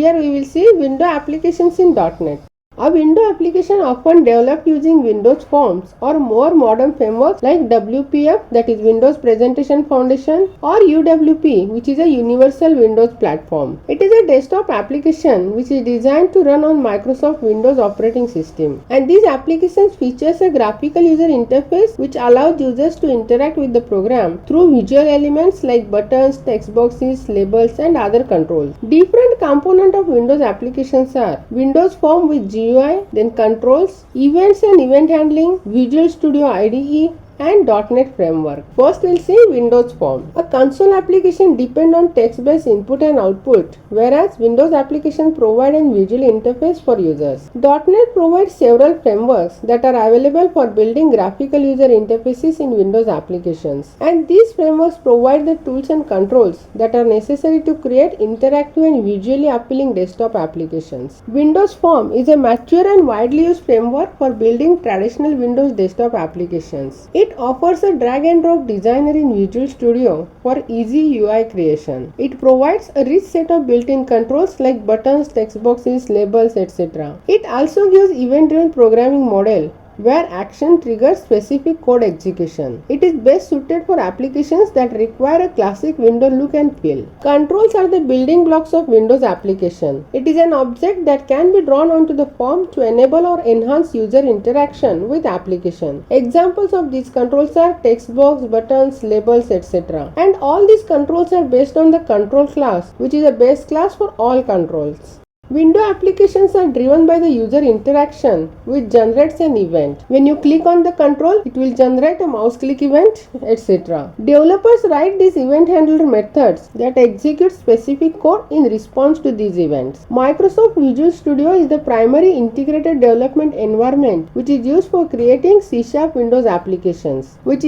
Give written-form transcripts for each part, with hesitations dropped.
Here we will see window applications in .NET. A window application often developed using Windows Forms or more modern frameworks like WPF, that is Windows Presentation Foundation, or UWP, which is a Universal Windows Platform. It is a desktop application which is designed to run on Microsoft Windows operating system. And these applications features a graphical user interface which allows users to interact with the program through visual elements like buttons, text boxes, labels, and other controls. Different components of Windows applications are Windows Form with GUI, then controls, events and event handling, Visual Studio IDE, and .NET Framework. First we'll see Windows Form. A console application depends on text-based input and output, whereas Windows applications provide a visual interface for users. .NET provides several frameworks that are available for building graphical user interfaces in Windows applications. And these frameworks provide the tools and controls that are necessary to create interactive and visually appealing desktop applications. Windows Form is a mature and widely used framework for building traditional Windows desktop applications. It offers a drag and drop designer in Visual Studio for easy UI creation. It provides a rich set of built-in controls like buttons, text boxes, labels, etc. It also gives event-driven programming model where action triggers specific code execution. It is best suited for applications that require a classic window look and feel. Controls are the building blocks of Windows application. It is an object that can be drawn onto the form to enable or enhance user interaction with application. Examples of these controls are text box, buttons, labels, etc. And all these controls are based on the control class, which is a base class for all controls. Window applications are driven by the user interaction, which generates an event. When you click on the control, it will generate a mouse click event, etc. Developers write these event handler methods that execute specific code in response to these events. Microsoft Visual Studio is the primary integrated development environment which is used for creating C# Windows applications, It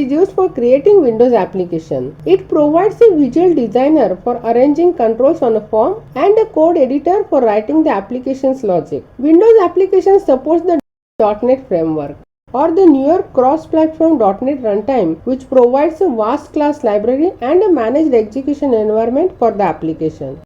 provides a visual designer for arranging controls on a form and a code editor for writing the application's logic. Windows application supports the .NET Framework or the newer cross-platform .NET Runtime, which provides a vast class library and a managed execution environment for the application.